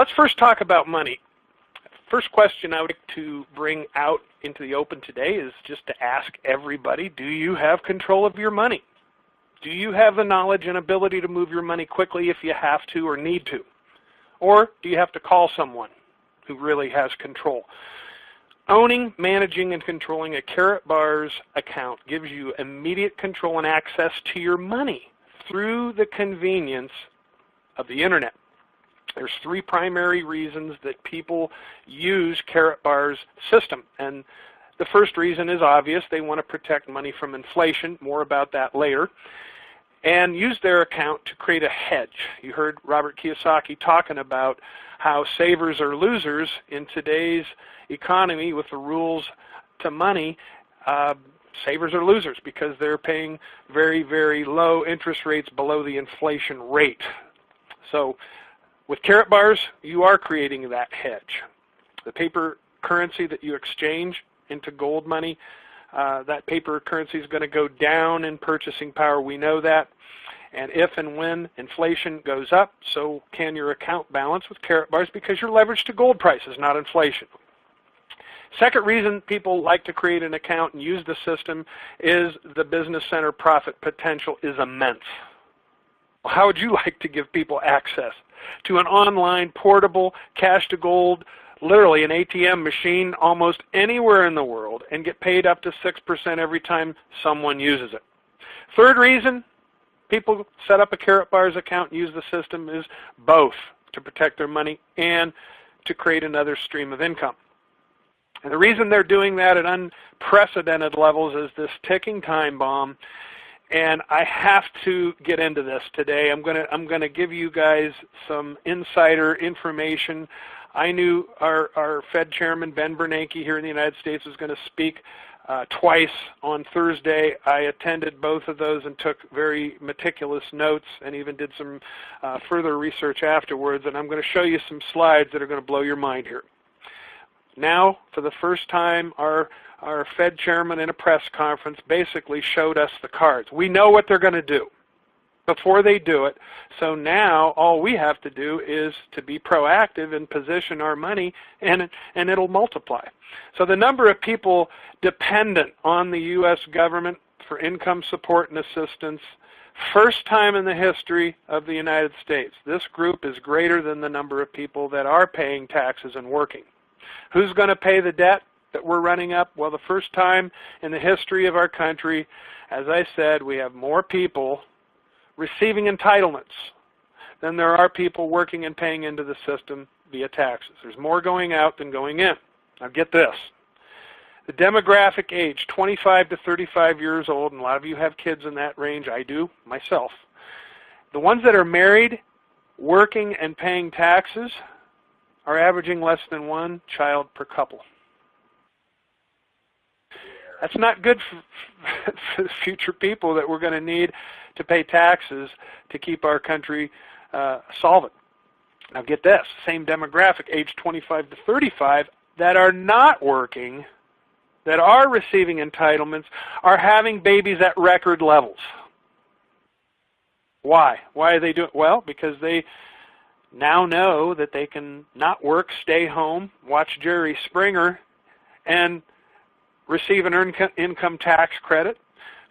Let's first talk about money. First question I would like to bring out into the open today is just to ask everybody, do you have control of your money? Do you have the knowledge and ability to move your money quickly if you have to or need to? Or do you have to call someone who really has control? Owning, managing, and controlling a Karatbars account gives you immediate control and access to your money through the convenience of the internet. There's three primary reasons that people use Karatbars' system. And the first reason is obvious. They want to protect money from inflation. More about that later. And use their account to create a hedge. You heard Robert Kiyosaki talking about how savers are losers in today's economy with the rules to money. Savers are losers because they're paying very, very low interest rates below the inflation rate. So with Karatbars, you are creating that hedge. The paper currency that you exchange into gold money, that paper currency is going to go down in purchasing power. We know that. And if and when inflation goes up, so can your account balance with Karatbars because you're leveraged to gold prices, not inflation. Second reason people like to create an account and use the system is the business center profit potential is immense. How would you like to give people access to an online portable cash to gold, literally an ATM machine almost anywhere in the world and get paid up to 6% every time someone uses it? Third reason people set up a Karatbars account and use the system is both to protect their money and to create another stream of income. And the reason they're doing that at unprecedented levels is this ticking time bomb. And I have to get into this today. I'm gonna give you guys some insider information. I knew our Fed Chairman Ben Bernanke here in the United States was going to speak twice on Thursday. I attended both of those and took very meticulous notes and even did some further research afterwards. And I'm going to show you some slides that are going to blow your mind here. Now, for the first time, our Fed chairman in a press conference basically showed us the cards. We know what they're going to do before they do it. So now all we have to do is to be proactive and position our money, and it'll multiply. So the number of people dependent on the U.S. government for income support and assistance, first time in the history of the United States, this group is greater than the number of people that are paying taxes and working. Who's going to pay the debt that we're running up? Well, the first time in the history of our country, as I said, we have more people receiving entitlements than there are people working and paying into the system via taxes. There's more going out than going in. Now get this. The demographic age, 25 to 35 years old, and a lot of you have kids in that range. I do myself. The ones that are married, working, and paying taxes are averaging less than one child per couple. That's not good for future people that we're going to need to pay taxes to keep our country solvent. Now get this, same demographic, age 25 to 35, that are not working, that are receiving entitlements, are having babies at record levels. Why? Why are they doing it? Well, because they now know that they can not work, stay home, watch Jerry Springer, and receive an income tax credit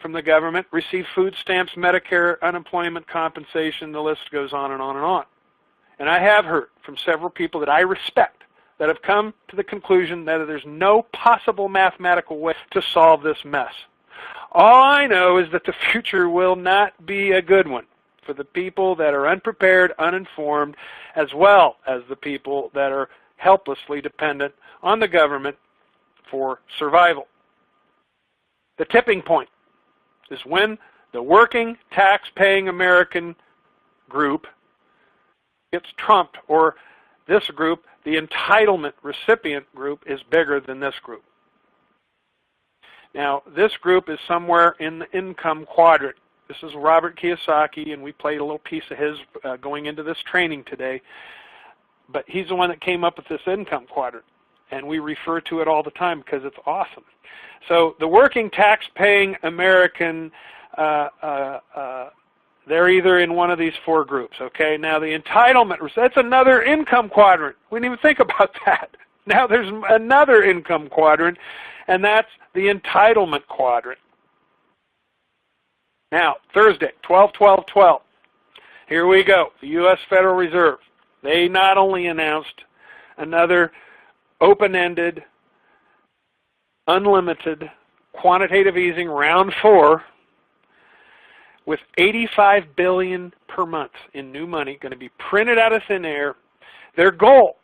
from the government, receive food stamps, Medicare, unemployment compensation, the list goes on and on and on. And I have heard from several people that I respect that have come to the conclusion that there's no possible mathematical way to solve this mess. All I know is that the future will not be a good one for the people that are unprepared, uninformed, as well as the people that are helplessly dependent on the government for survival. The tipping point is when the working, tax-paying American group gets trumped, or this group, the entitlement recipient group, is bigger than this group. Now, this group is somewhere in the income quadrant. This is Robert Kiyosaki, and we played a little piece of his going into this training today. But he's the one that came up with this income quadrant, and we refer to it all the time because it's awesome. So the working, tax-paying American they're either in one of these four groups, okay? Now, the entitlement, that's another income quadrant. We didn't even think about that. Now there's another income quadrant, and that's the entitlement quadrant. Now, Thursday, 12/12/12. Here we go. The U.S. Federal Reserve. They not only announced another open-ended, unlimited quantitative easing round 4 with $85 billion per month in new money going to be printed out of thin air. Their goal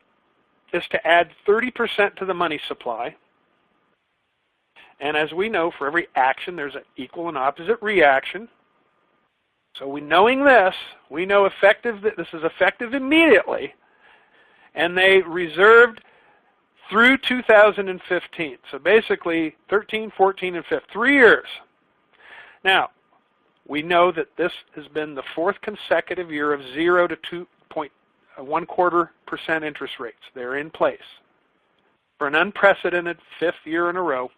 is to add 30% to the money supply. And as we know, for every action, there's an equal and opposite reaction. So knowing this, we know that this is effective immediately. And they reserved through 2015. So basically, 13, 14, and 15, 3 years. Now, we know that this has been the 4th consecutive year of 0 to 2.25% interest rates. They're in place for an unprecedented 5th year in a row.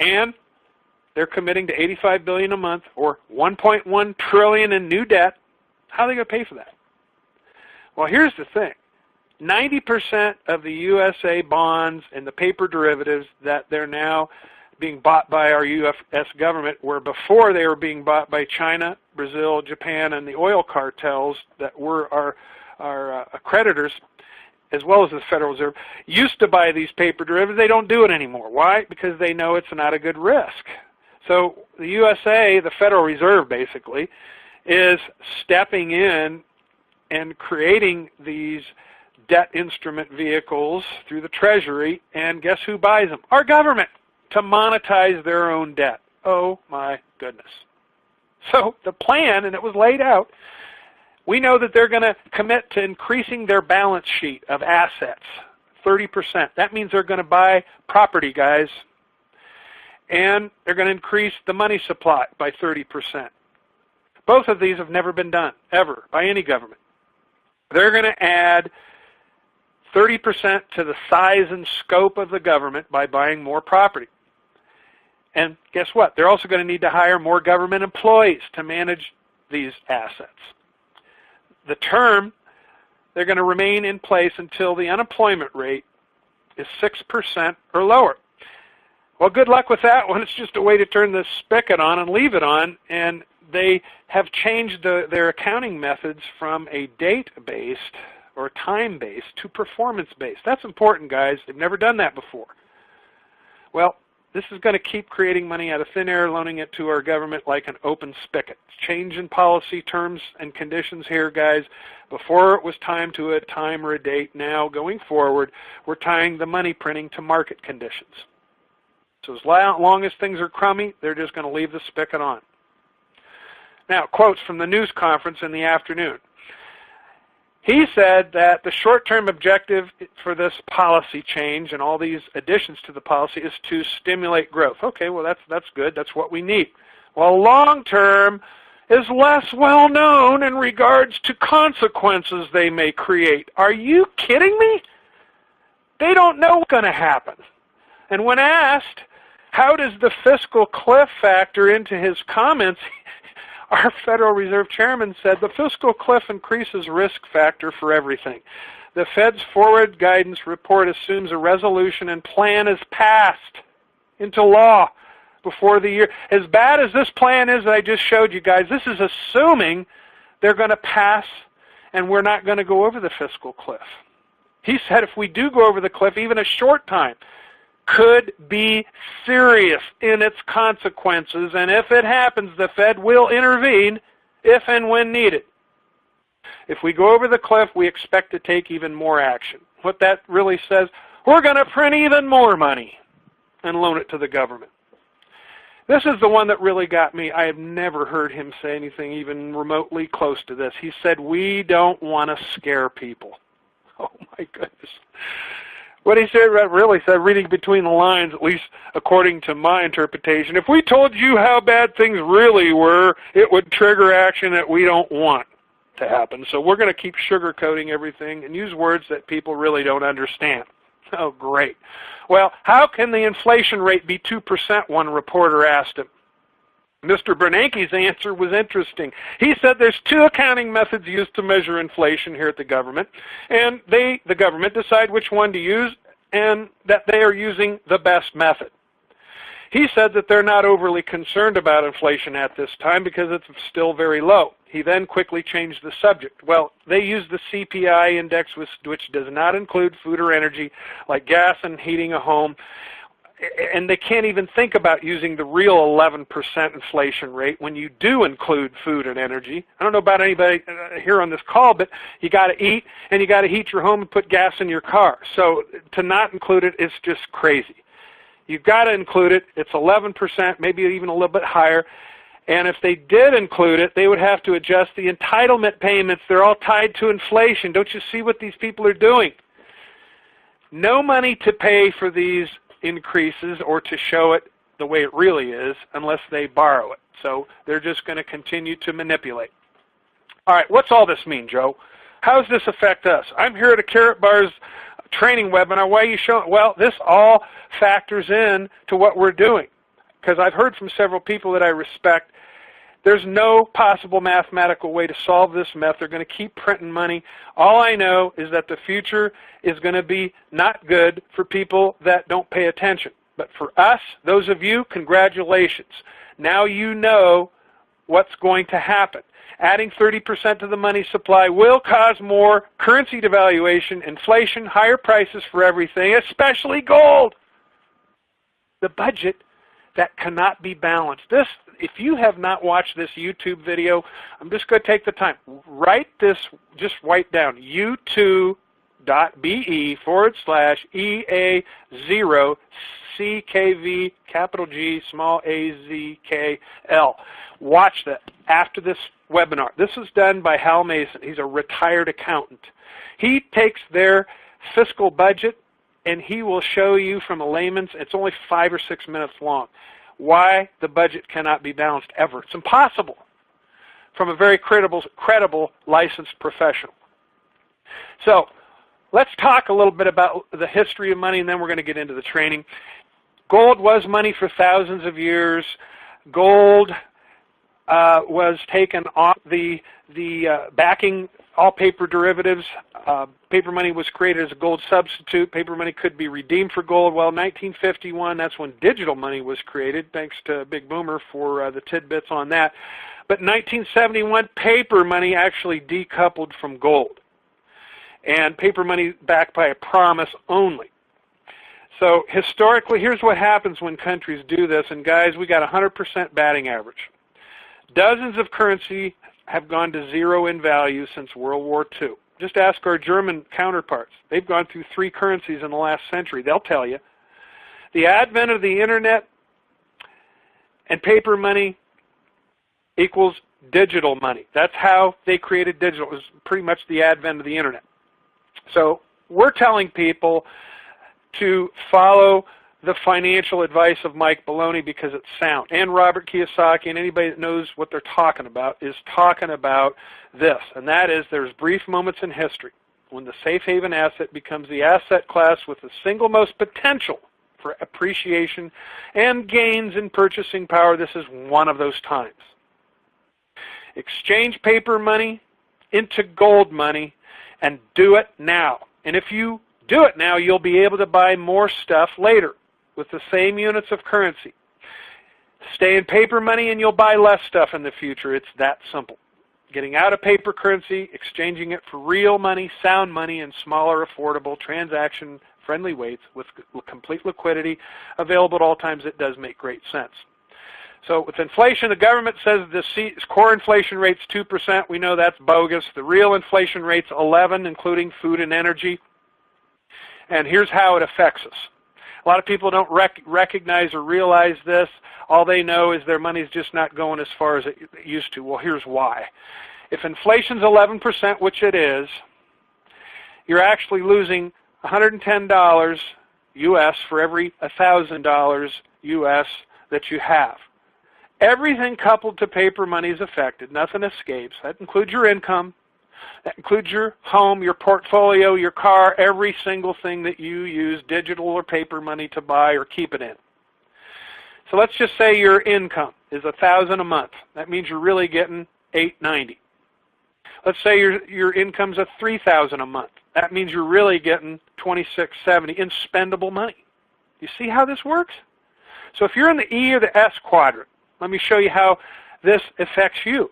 And they're committing to $85 billion a month or $1.1 trillion in new debt. How are they going to pay for that? Well, here's the thing. 90% of the USA bonds and the paper derivatives that they're now being bought by our U.S. government, where before they were being bought by China, Brazil, Japan, and the oil cartels that were our creditors, as well as the Federal Reserve, used to buy these paper derivatives. They don't do it anymore. Why? Because they know it's not a good risk. So the USA, the Federal Reserve basically, is stepping in and creating these debt instrument vehicles through the Treasury, and guess who buys them? Our government, to monetize their own debt. Oh my goodness. So the plan, and it was laid out, we know that they're going to commit to increasing their balance sheet of assets, 30%. That means they're going to buy property, guys. And they're going to increase the money supply by 30%. Both of these have never been done, ever, by any government. They're going to add 30% to the size and scope of the government by buying more property. And guess what? They're also going to need to hire more government employees to manage these assets. The term, they're going to remain in place until the unemployment rate is 6% or lower. Well, good luck with that one. It's just a way to turn the spigot on and leave it on. And they have changed their accounting methods from a date-based or time-based to performance-based. That's important, guys. They've never done that before. Well, this is going to keep creating money out of thin air, loaning it to our government like an open spigot. Change in policy terms and conditions here, guys. Before it was time to a time or a date. Now, going forward, we're tying the money printing to market conditions. So as long as things are crummy, they're just going to leave the spigot on. Now, quotes from the news conference in the afternoon. He said that the short-term objective for this policy change and all these additions to the policy is to stimulate growth. Okay, well, that's good. That's what we need. Well, long-term is less well known in regards to consequences they may create. Are you kidding me? They don't know what's going to happen. And when asked, how does the fiscal cliff factor into his comments, our Federal Reserve Chairman said the fiscal cliff increases risk factor for everything. The Fed's forward guidance report assumes a resolution and plan is passed into law before the year. As bad as this plan is that I just showed you guys, this is assuming they're going to pass and we're not going to go over the fiscal cliff. He said if we do go over the cliff, even a short time, could be serious in its consequences, and if it happens, the Fed will intervene if and when needed. If we go over the cliff, we expect to take even more action. What that really says, we're going to print even more money and loan it to the government. This is the one that really got me. I have never heard him say anything even remotely close to this. He said, we don't want to scare people. Oh my goodness. What he said really said, reading between the lines, at least according to my interpretation, if we told you how bad things really were, it would trigger action that we don't want to happen. So we're going to keep sugarcoating everything and use words that people really don't understand. Oh, great. Well, how can the inflation rate be 2%, one reporter asked him. Mr. Bernanke's answer was interesting. He said there's two accounting methods used to measure inflation here at the government, and the government decide which one to use, and that they are using the best method. He said that they're not overly concerned about inflation at this time because it's still very low. He then quickly changed the subject. Well, they use the CPI index, which does not include food or energy, like gas and heating a home, and they can't even think about using the real 11% inflation rate when you do include food and energy. I don't know about anybody here on this call, but you got to eat, and you got to heat your home and put gas in your car. So to not include it is just crazy. You've got to include it. It's 11%, maybe even a little bit higher. And if they did include it, they would have to adjust the entitlement payments. They're all tied to inflation. Don't you see what these people are doing? No money to pay for these increases or to show it the way it really is unless they borrow it. So they're just going to continue to manipulate. All right, what's all this mean, Joe? How does this affect us? I'm here at a Karatbars training webinar. Why are you showing? Well, this all factors in to what we're doing, because I've heard from several people that I respect. There's no possible mathematical way to solve this mess. They're going to keep printing money. All I know is that the future is going to be not good for people that don't pay attention. But for us, those of you, congratulations. Now you know what's going to happen. Adding 30% to the money supply will cause more currency devaluation, inflation, higher prices for everything, especially gold. The budget that cannot be balanced. If you have not watched this YouTube video, I'm just going to take the time. Write this, just write down youtube.be/EA0CKV, capital G, small AZKL. Watch that after this webinar. This is done by Hal Mason. He's a retired accountant. He takes their fiscal budget and he will show you from a layman's, it's only 5 or 6 minutes long, why the budget cannot be balanced ever. It's impossible from a very credible licensed professional. So let's talk a little bit about the history of money, and then we're going to get into the training. Gold was money for thousands of years. Gold was taken off the backing all paper derivatives. Paper money was created as a gold substitute. Paper money could be redeemed for gold. Well, 1951, that's when digital money was created. Thanks to Big Boomer for the tidbits on that. But in 1971, paper money actually decoupled from gold. And paper money backed by a promise only. So historically, here's what happens when countries do this. And guys, we got 100% batting average. Dozens of currency have gone to zero in value since World War II. Just ask our German counterparts. They've gone through 3 currencies in the last century. They'll tell you. The advent of the internet and paper money equals digital money. That's how they created digital. It was pretty much the advent of the internet. So we're telling people to follow the financial advice of Mike Baloney because it's sound. And Robert Kiyosaki, and anybody that knows what they're talking about is talking about this. And that is, there's brief moments in history when the safe haven asset becomes the asset class with the single most potential for appreciation and gains in purchasing power. This is one of those times. Exchange paper money into gold money and do it now. And if you do it now, you'll be able to buy more stuff later with the same units of currency. Stay in paper money and you'll buy less stuff in the future. It's that simple. Getting out of paper currency, exchanging it for real money, sound money, and smaller, affordable, transaction-friendly weights with complete liquidity available at all times, it does make great sense. So with inflation, the government says the core inflation rate's 2%. We know that's bogus. The real inflation rate's 11%, including food and energy. And here's how it affects us. A lot of people don't recognize or realize this. All they know is their money's just not going as far as it used to. Well, here's why. If inflation's 11%, which it is, you're actually losing $110 U.S. for every $1,000 U.S. that you have. Everything coupled to paper money is affected. Nothing escapes. That includes your income. That includes your home, your portfolio, your car, every single thing that you use digital or paper money to buy or keep it in. So let's just say your income. is $1,000 a month. That means you're really getting $890. Let's say your income's at $3,000 a month. That means you're really getting $2670 in spendable money. You see how this works? So if you're in the E or the S quadrant, let me show you how this affects you.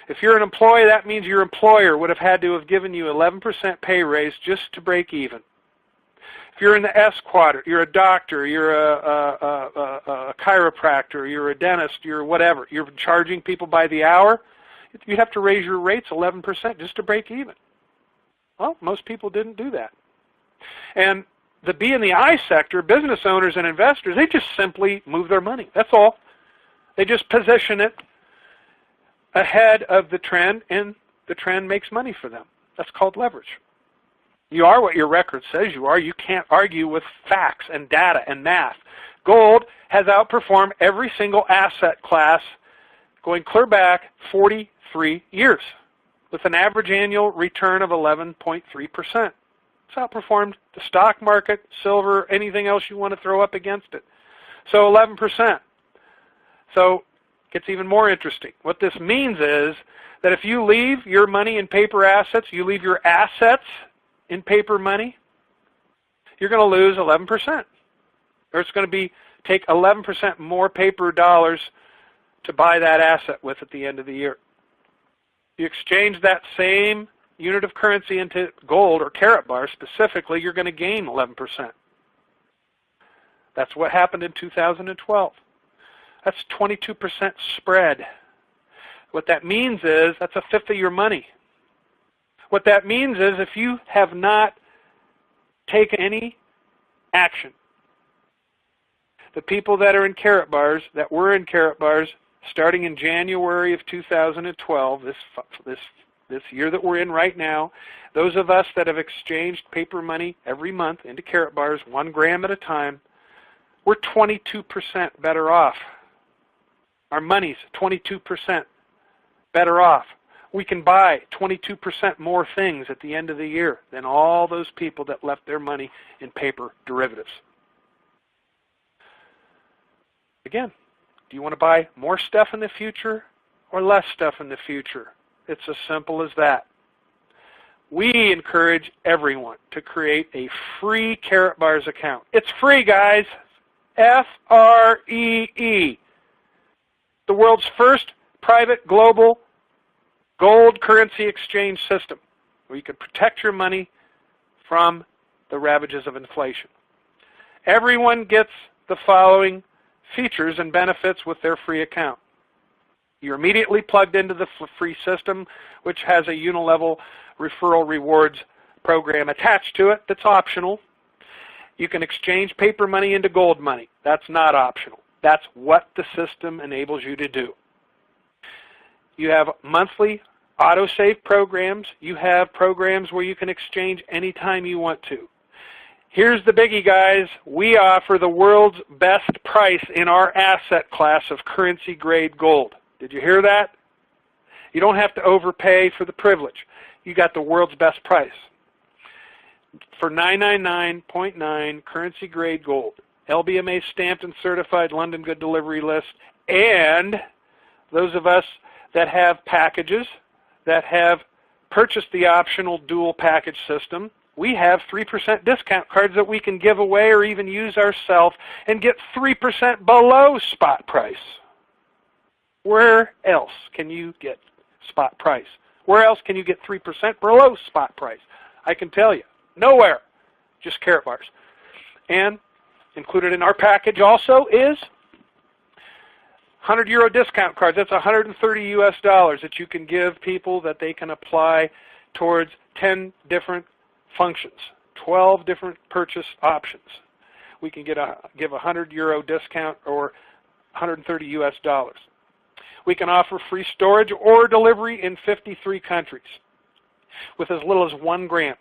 If you're an employee, that means your employer would have had to have given you 11% pay raise just to break even. If you're in the S quadrant, you're a doctor, you're a chiropractor, you're a dentist, you're whatever. You're charging people by the hour. You'd have to raise your rates 11% just to break even. Well, most people didn't do that. And the B and the I sector, business owners and investors, they just simply move their money. That's all. They just position it ahead of the trend, and the trend makes money for them. That's called leverage. You are what your record says you are. You can't argue with facts and data and math. Gold has outperformed every single asset class going clear back 43 years with an average annual return of 11.3%. It's outperformed the stock market, silver, anything else you want to throw up against it. So 11%. So it gets even more interesting. What this means is that if you leave your money in paper assets, you leave your assets in paper money, you're going to lose 11%. Or it's going to take 11% more paper dollars to buy that asset with at the end of the year. You exchange that same unit of currency into gold or Karatbars specifically, you're going to gain 11%. That's what happened in 2012. That's 22% spread. What that means is that's a fifth of your money. What that means is if you have not taken any action, the people that are in Karatbars, that were in Karatbars starting in January of 2012, this year that we're in right now, those of us that have exchanged paper money every month into Karatbars, 1 gram at a time, we're 22% better off. Our money's 22% better off. We can buy 22% more things at the end of the year than all those people that left their money in paper derivatives. Again, do you want to buy more stuff in the future or less stuff in the future? It's as simple as that. We encourage everyone to create a free Karatbars account. It's free, guys. F-R-E-E. The world's first private global gold currency exchange system where you can protect your money from the ravages of inflation. Everyone gets the following features and benefits with their free account. You're immediately plugged into the free system, which has a unilevel referral rewards program attached to it that's optional. You can exchange paper money into gold money. That's not optional. That's what the system enables you to do. You have monthly autosave programs. You have programs where you can exchange anytime you want to. Here's the biggie, guys. We offer the world's best price in our asset class of currency-grade gold. Did you hear that? You don't have to overpay for the privilege. You got the world's best price. For $999.9 currency-grade gold, LBMA stamped and certified London Good Delivery List, and those of us that have packages, that have purchased the optional dual package system, we have 3% discount cards that we can give away or even use ourselves and get 3% below spot price. Where else can you get spot price? Where else can you get 3% below spot price? I can tell you, nowhere, just Karatbars. And included in our package also is €100 discount cards. That's $130 that you can give people that they can apply towards 10 different functions, 12 different purchase options. We can give a €100 discount or $130. We can offer free storage or delivery in 53 countries with as little as 1 gram.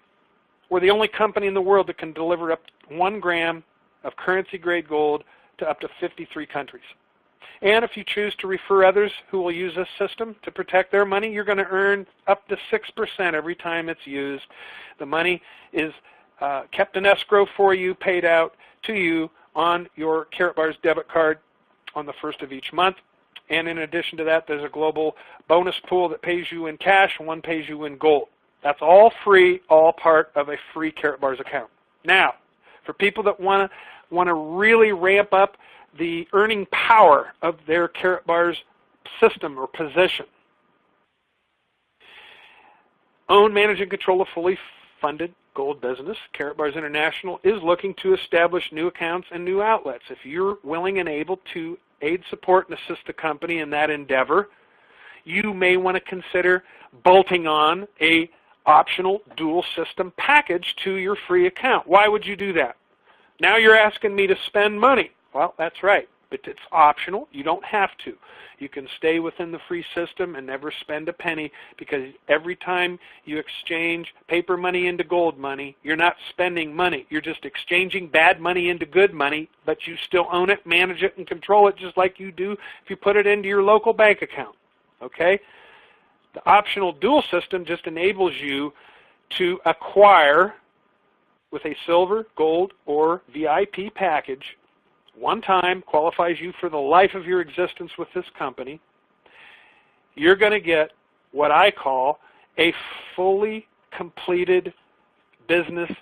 We're the only company in the world that can deliver up to 1 gram of currency-grade gold to up to 53 countries. And if you choose to refer others who will use this system to protect their money, you're going to earn up to 6% every time it's used. The money is kept in escrow for you, paid out to you on your Karatbars debit card on the first of each month. And in addition to that, there's a global bonus pool that pays you in cash, and one pays you in gold. That's all free, all part of a free Karatbars account. Now, for people that want to really ramp up the earning power of their Karatbars system or position, own, manage, and control a fully funded gold business, Karatbars International is looking to establish new accounts and new outlets. If you're willing and able to aid, support, and assist the company in that endeavor, you may want to consider bolting on a optional dual system package to your free account. Why would you do that? Now you're asking me to spend money. Well, that's right, but it's optional. You don't have to. You can stay within the free system and never spend a penny, because every time you exchange paper money into gold money, you're not spending money. You're just exchanging bad money into good money, but you still own it, manage it, and control it just like you do if you put it into your local bank account. Okay? The optional dual system just enables you to acquire with a silver, gold, or VIP package. One time, qualifies you for the life of your existence with this company. You're going to get what I call a fully completed business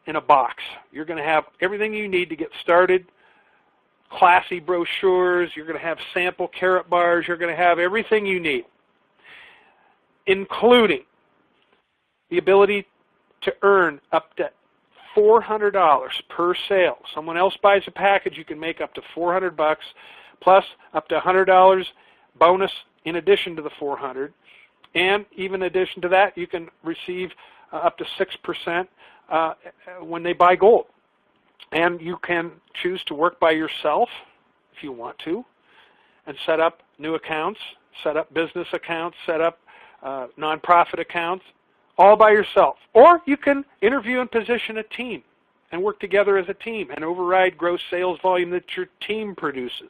in a box. You're going to have everything you need to get started, classy brochures, you're going to have sample Karatbars, you're going to have everything you need, including the ability to earn up to $400 per sale. Someone else buys a package, you can make up to $400 plus up to $100 bonus in addition to the $400. And even in addition to that, you can receive up to 6% when they buy gold. And you can choose to work by yourself if you want to, and set up new accounts, set up business accounts, set up nonprofit accounts, all by yourself. Or you can interview and position a team and work together as a team and override gross sales volume that your team produces.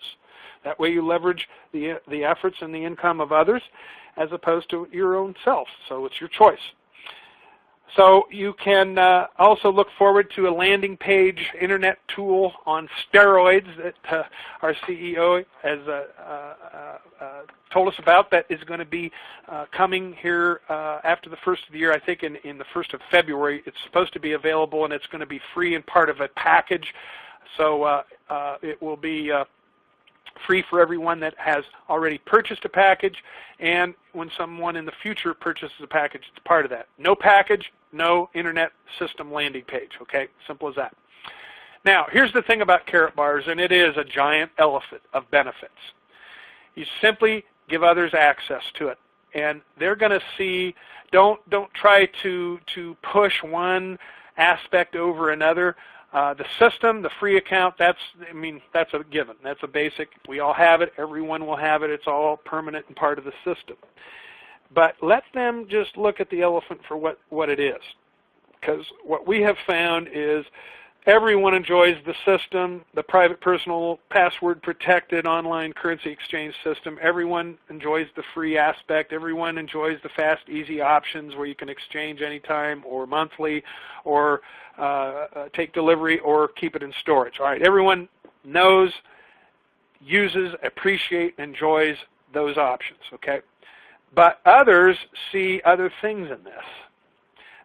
That way you leverage the efforts and the income of others as opposed to your own self. So it's your choice. So you can also look forward to a landing page internet tool on steroids that our CEO has told us about, that is going to be coming here after the first of the year. I think in the 1st of February it's supposed to be available, and it's going to be free and part of a package. So it will be free for everyone that has already purchased a package, and when someone in the future purchases a package, it's part of that. No package, no internet system landing page, okay? Simple as that. Now, here's the thing about Karatbars, and it is a giant elephant of benefits. You simply give others access to it, and they're going to see, don't try to push one aspect over another. The system, the free account, that's a given. That's a basic. We all have it. Everyone will have it. It's all permanent and part of the system. But let them just look at the elephant for what it is. Because what we have found is everyone enjoys the system, the private, personal, password protected online currency exchange system. Everyone enjoys the free aspect. Everyone enjoys the fast, easy options where you can exchange anytime or monthly, or take delivery, or keep it in storage. All right, everyone knows, uses, appreciates, enjoys those options, okay? But others see other things in this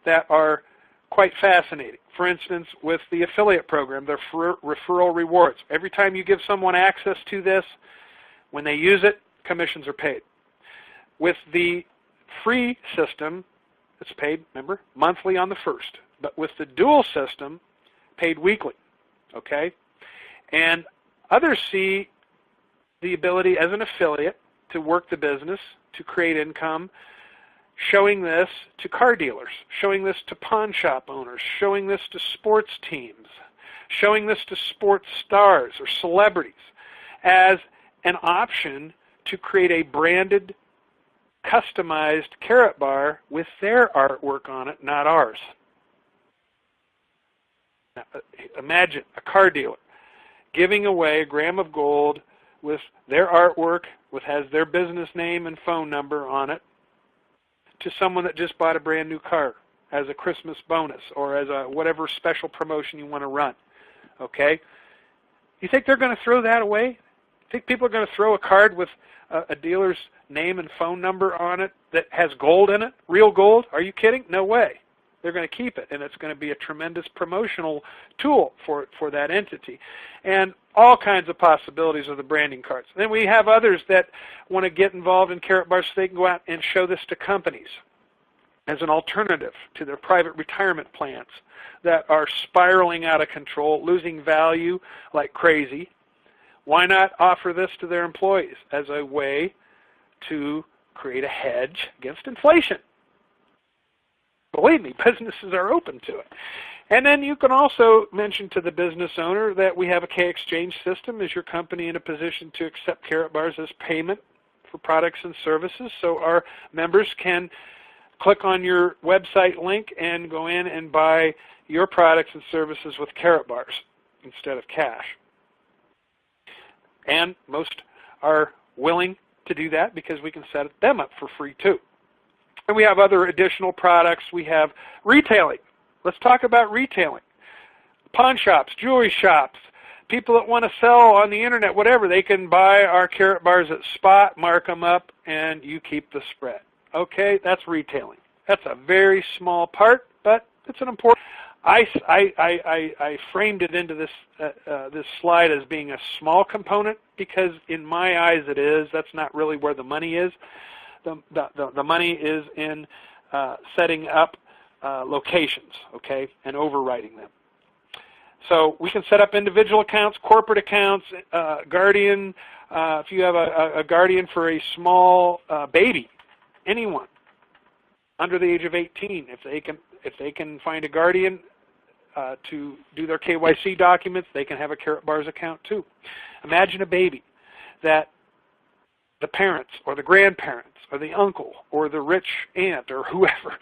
that are quite fascinating. For instance, with the affiliate program, the referral rewards. Every time you give someone access to this, when they use it, commissions are paid. With the free system, it's paid, remember, monthly on the 1st. But with the dual system, paid weekly, okay? And others see the ability as an affiliate to work the business, to create income, showing this to car dealers, showing this to pawn shop owners, showing this to sports teams, showing this to sports stars or celebrities as an option to create a branded, customized Karatbar with their artwork on it, not ours. Now, imagine a car dealer giving away a gram of gold with their artwork, has their business name and phone number on it, to someone that just bought a brand new car as a Christmas bonus or as a whatever special promotion you want to run. Okay? You think they're going to throw that away Think people are going to throw a card with a dealer's name and phone number on it that has gold in it, real gold? Are you kidding? No way. They're going to keep it, and it's going to be a tremendous promotional tool for that entity. And all kinds of possibilities of the branding cards. Then we have others that want to get involved in Karatbars so they can go out and show this to companies as an alternative to their private retirement plans that are spiraling out of control, losing value like crazy. Why not offer this to their employees as a way to create a hedge against inflation? Believe me, businesses are open to it. And then you can also mention to the business owner that we have a K-exchange system. Is your company in a position to accept Karatbars as payment for products and services? So our members can click on your website link and go in and buy your products and services with Karatbars instead of cash. And most are willing to do that because we can set them up for free too. And we have other additional products. We have retailing. Let's talk about retailing. Pawn shops, jewelry shops, people that want to sell on the internet, whatever, they can buy our Karatbars at spot, mark them up, and you keep the spread. Okay, that's retailing. That's a very small part, but it's an important. I framed it into this slide as being a small component because in my eyes it is. That's not really where the money is. The money is in setting up locations, okay, and overriding them. So we can set up individual accounts, corporate accounts, guardian. If you have a guardian for a small baby, anyone under the age of 18, if they can find a guardian to do their KYC documents, they can have a Karatbars account too. Imagine a baby that the parents or the grandparents or the uncle or the rich aunt or whoever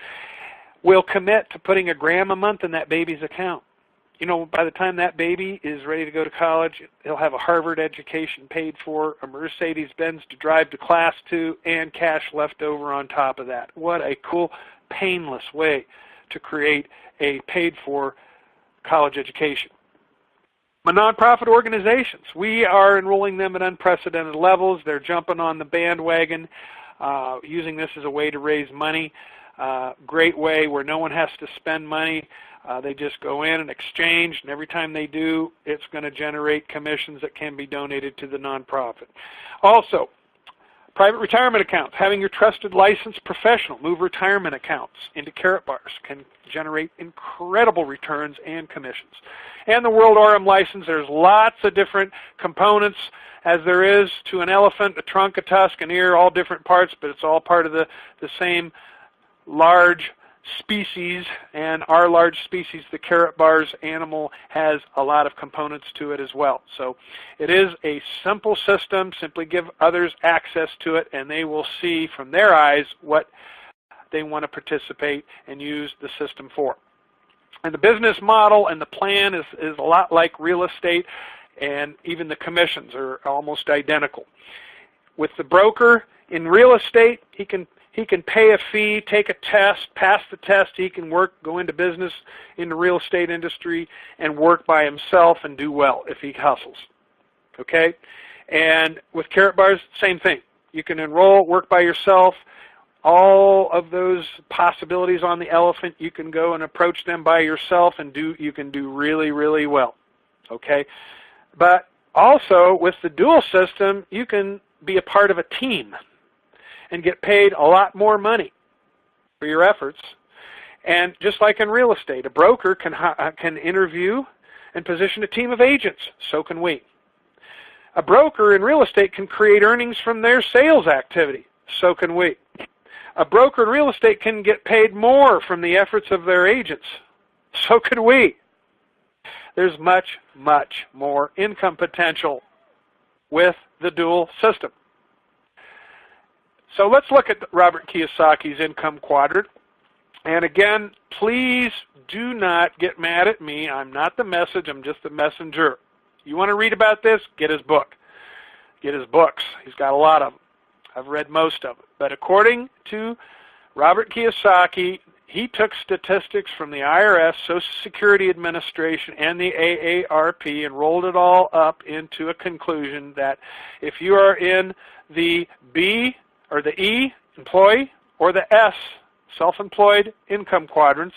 will commit to putting $1 a month in that baby's account. You know, by the time that baby is ready to go to college, he'll have a Harvard education paid for, a Mercedes-Benz to drive to class to, and cash left over on top of that. What a cool, painless way to create a paid-for college education. My nonprofit organizations, we are enrolling them at unprecedented levels. They're jumping on the bandwagon, using this as a way to raise money. Great way where no one has to spend money. They just go in and exchange, and every time they do, it's going to generate commissions that can be donated to the nonprofit. Also, private retirement accounts. Having your trusted licensed professional move retirement accounts into Karatbars can generate incredible returns and commissions. And the World RM license, there's lots of different components as there is to an elephant, a trunk, a tusk, an ear, all different parts, but it's all part of the same large species, and our large species, the Karatbars animal, has a lot of components to it as well. So it is a simple system. Simply give others access to it, and they will see from their eyes what they want to participate and use the system for. And the business model and the plan is a lot like real estate, and even the commissions are almost identical. With the broker in real estate, he can pay a fee, take a test, pass the test. He can go into business in the real estate industry and work by himself and do well if he hustles. Okay? And with Karatbars, same thing. You can enroll, work by yourself. All of those possibilities on the elephant, you can go and approach them by yourself and you can do really, really well. Okay? But also with the dual system, you can be a part of a team and get paid a lot more money for your efforts. And just like in real estate, a broker can interview and position a team of agents. So can we. A broker in real estate can create earnings from their sales activity. So can we. A broker in real estate can get paid more from the efforts of their agents. So could we. There's much, much more income potential with the dual system. So let's look at Robert Kiyosaki's income quadrant. And again, please do not get mad at me. I'm not the message. I'm just the messenger. You want to read about this? Get his book. Get his books. He's got a lot of them. I've read most of them. But according to Robert Kiyosaki, he took statistics from the IRS, Social Security Administration, and the AARP and rolled it all up into a conclusion that if you are in the B or the E, employee, or the S, self-employed income quadrants,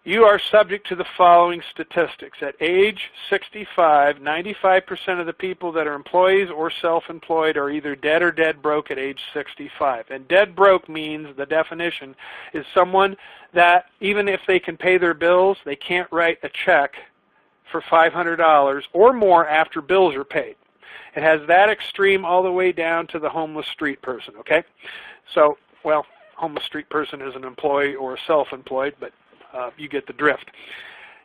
you are subject to the following statistics. At age 65, 95% of the people that are employees or self-employed are either dead or dead broke at age 65. And dead broke means, the definition, is someone that even if they can pay their bills, they can't write a check for $500 or more after bills are paid. It has that extreme all the way down to the homeless street person, okay? So, well, homeless street person is an employee or self-employed, but you get the drift.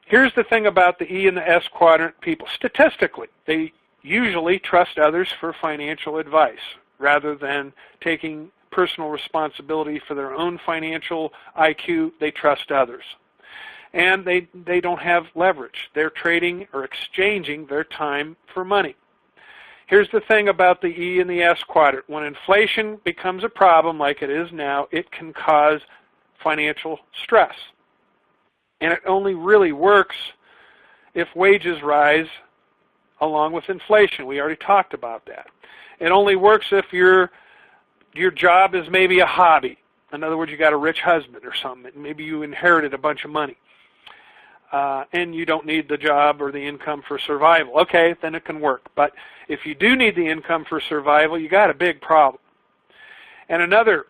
Here's the thing about the E and the S quadrant people. Statistically, they usually trust others for financial advice rather than taking personal responsibility for their own financial IQ. They trust others. And they don't have leverage. They're trading or exchanging their time for money. Here's the thing about the E and the S quadrant. When inflation becomes a problem like it is now, it can cause financial stress. And it only really works if wages rise along with inflation. We already talked about that. It only works if your job is maybe a hobby. In other words, you got a rich husband or something. Maybe you inherited a bunch of money. And you don't need the job or the income for survival. Okay, then it can work. But if you do need the income for survival, you got a big problem. And another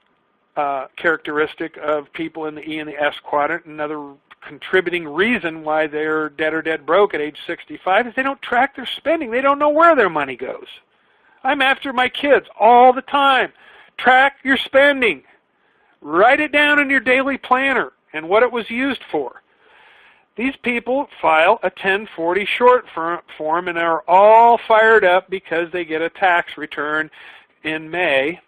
characteristic of people in the E and the S quadrant, another contributing reason why they're dead or dead broke at age 65 is they don't track their spending. They don't know where their money goes. I'm after my kids all the time. Track your spending. Write it down in your daily planner and what it was used for. These people file a 1040 short form and are all fired up because they get a tax return in May,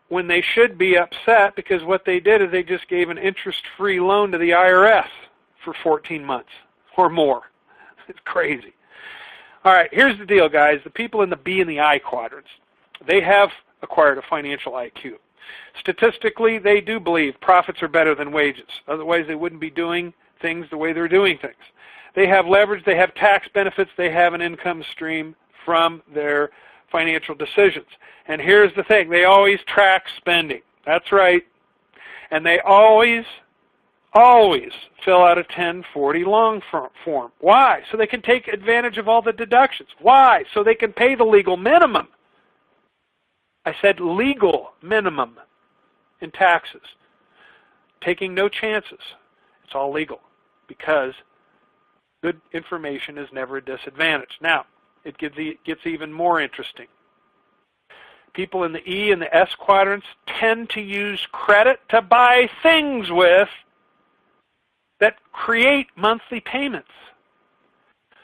when they should be upset because what they did is they just gave an interest-free loan to the IRS for 14 months or more. It's crazy. All right, here's the deal, guys. The people in the B and the I quadrants, they have acquired a financial IQ. Statistically, they do believe profits are better than wages. Otherwise, they wouldn't be doing things the way they're doing things. They have leverage, they have tax benefits, they have an income stream from their financial decisions. And here's the thing, they always track spending. That's right. And they always fill out a 1040 long form. Why? So they can take advantage of all the deductions. Why? So they can pay the legal minimum. I said legal minimum in taxes. Taking no chances. It's all legal because good information is never a disadvantage. Now, it gets even more interesting. People in the E and the S quadrants tend to use credit to buy things with that create monthly payments.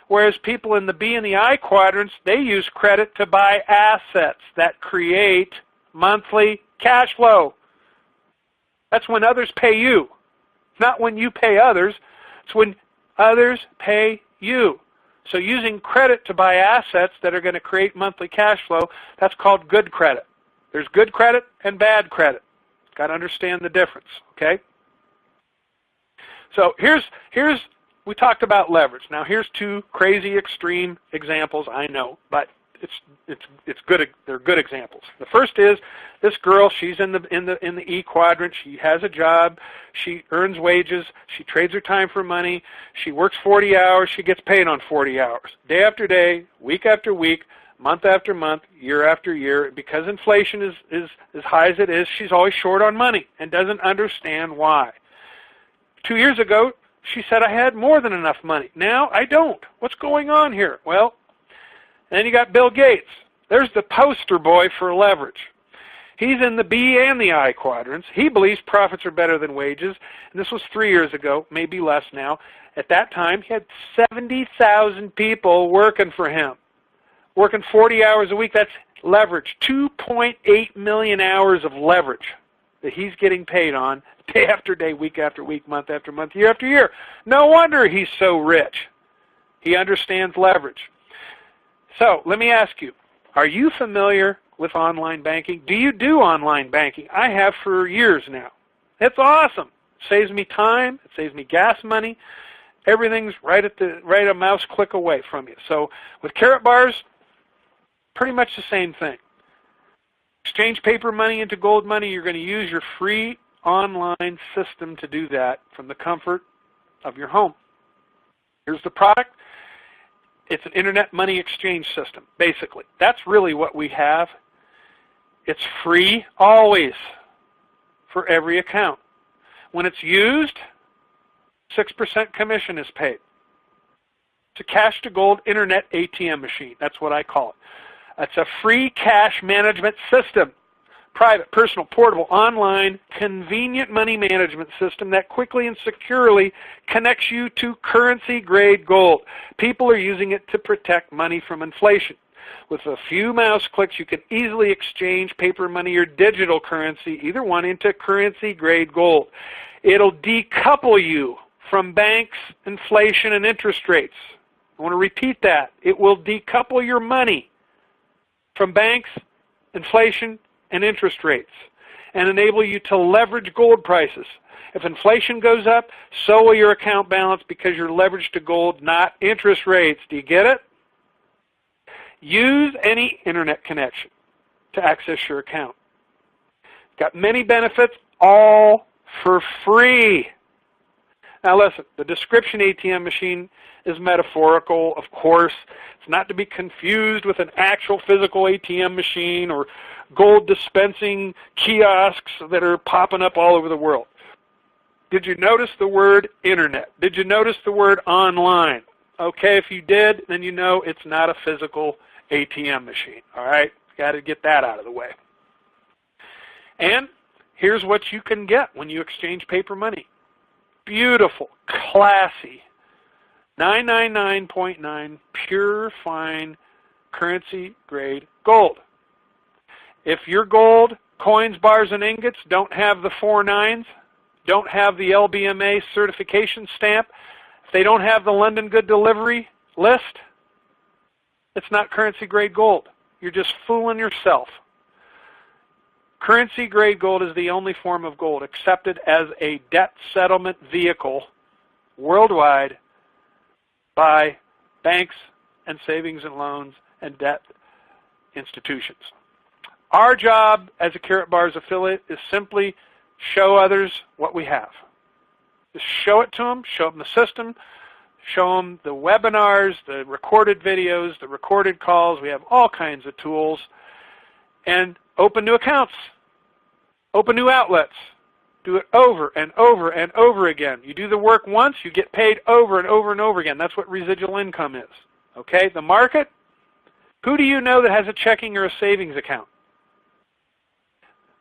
Whereas people in the B and the I quadrants, they use credit to buy assets that create monthly cash flow. That's when others pay you. Not when you pay others. It's when others pay you. So using credit to buy assets that are going to create monthly cash flow, that's called good credit. There's good credit and bad credit. Got to understand the difference, okay? So we talked about leverage. Now here's two crazy extreme examples, I know, but it's good. They're good examples. The first is this girl. She's in the E quadrant. She has a job. She earns wages. She trades her time for money. She works 40 hours. She gets paid on 40 hours, day after day, week after week, month after month, year after year. Because inflation is as high as it is, she's always short on money and doesn't understand why. 2 years ago, she said, I had more than enough money. Now I don't. What's going on here? Well, and then you got Bill Gates. There's the poster boy for leverage. He's in the B and the I quadrants. He believes profits are better than wages. And this was 3 years ago, maybe less now. At that time, he had 70,000 people working for him. Working 40 hours a week, that's leverage. 2.8 million hours of leverage that he's getting paid on day after day, week after week, month after month, year after year. No wonder he's so rich. He understands leverage. So let me ask you, are you familiar with online banking? Do you do online banking? I have for years now. It's awesome. It saves me time. It saves me gas money. Everything's right a mouse click away from you. So with Karatbars, pretty much the same thing. Exchange paper money into gold money. You're going to use your free online system to do that from the comfort of your home. Here's the product. It's an internet money exchange system, basically. That's really what we have. It's free always for every account. When it's used, 6% commission is paid. It's a cash-to-gold internet ATM machine. That's what I call it. It's a free cash management system. Private, personal, portable, online, convenient money management system that quickly and securely connects you to currency-grade gold. People are using it to protect money from inflation. With a few mouse clicks, you can easily exchange paper money or digital currency, either one, into currency-grade gold. It'll decouple you from banks, inflation, and interest rates. I want to repeat that. It will decouple your money from banks, inflation, and interest rates, and enable you to leverage gold prices. If inflation goes up, so will your account balance because you're leveraged to gold, not interest rates. Do you get it? Use any internet connection to access your account. Got many benefits, all for free. Now listen, the description ATM machine is metaphorical, of course. It's not to be confused with an actual physical ATM machine or gold dispensing kiosks that are popping up all over the world. Did you notice the word internet? Did you notice the word online? Okay, if you did, then you know it's not a physical ATM machine. All right, got to get that out of the way. And here's what you can get when you exchange paper money. Beautiful, classy, 999.9 pure fine currency grade gold. If your gold, coins, bars, and ingots don't have the 4 nines, don't have the LBMA certification stamp, if they don't have the London Good Delivery list, it's not currency grade gold. You're just fooling yourself. Currency grade gold is the only form of gold accepted as a debt settlement vehicle worldwide by banks and savings and loans and debt institutions. Our job as a Karatbars affiliate is simply show others what we have. Just show it to them, show them the system, show them the webinars, the recorded videos, the recorded calls. We have all kinds of tools. And open new accounts. Open new outlets. Do it over and over and over again. You do the work once, you get paid over and over and over again. That's what residual income is. Okay? The market, who do you know that has a checking or a savings account?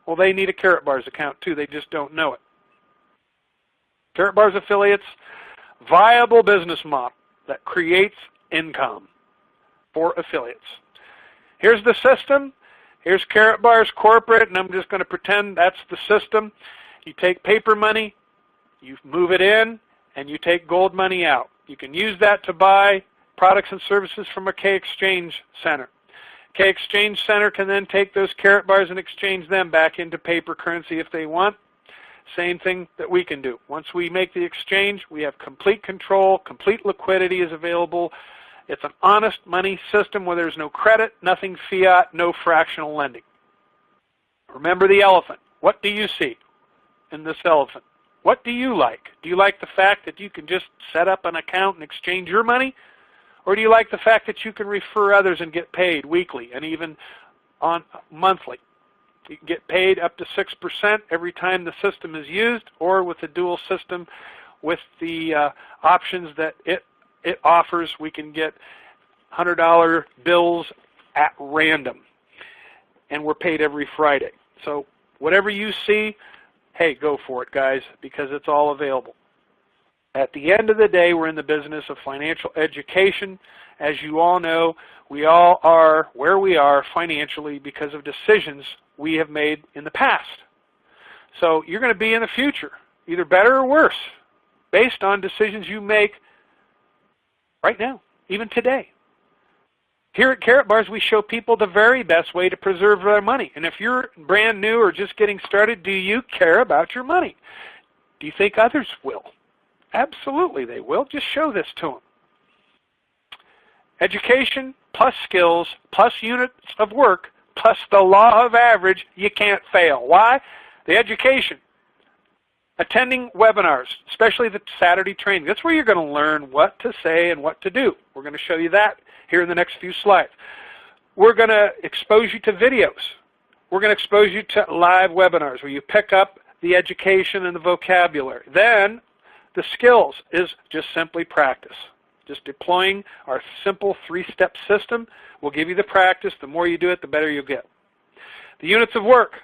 Well, they need a Karatbars account too. They just don't know it. Karatbars affiliates, viable business model that creates income for affiliates. Here's the system. Here's Karatbars corporate, and I'm just going to pretend that's the system. You take paper money, you move it in, and you take gold money out. You can use that to buy products and services from a K-Exchange Center. K-Exchange Center can then take those Karatbars and exchange them back into paper currency if they want. Same thing that we can do. Once we make the exchange, we have complete control, complete liquidity is available. It's an honest money system where there's no credit, nothing fiat, no fractional lending. Remember the elephant. What do you see in this elephant? What do you like? Do you like the fact that you can just set up an account and exchange your money? Or do you like the fact that you can refer others and get paid weekly and even on monthly? You can get paid up to 6% every time the system is used, or with the dual system with the options that it offers, we can get $100 bills at random. And we're paid every Friday. So whatever you see, hey, go for it, guys, because it's all available. At the end of the day, we're in the business of financial education. As you all know, we all are where we are financially because of decisions we have made in the past. So you're going to be in the future, either better or worse, based on decisions you make right now, even today. Here at Karatbars, we show people the very best way to preserve their money. And if you're brand new or just getting started, do you care about your money? Do you think others will? Absolutely they will. Just show this to them. Education plus skills plus units of work plus the law of average, you can't fail. Why? The education. Attending webinars, especially the Saturday training. That's where you're going to learn what to say and what to do. We're going to show you that here in the next few slides. We're going to expose you to videos. We're going to expose you to live webinars where you pick up the education and the vocabulary. Then the skills is just simply practice. Just deploying our simple three-step system will give you the practice. The more you do it, the better you'll get. The units of work,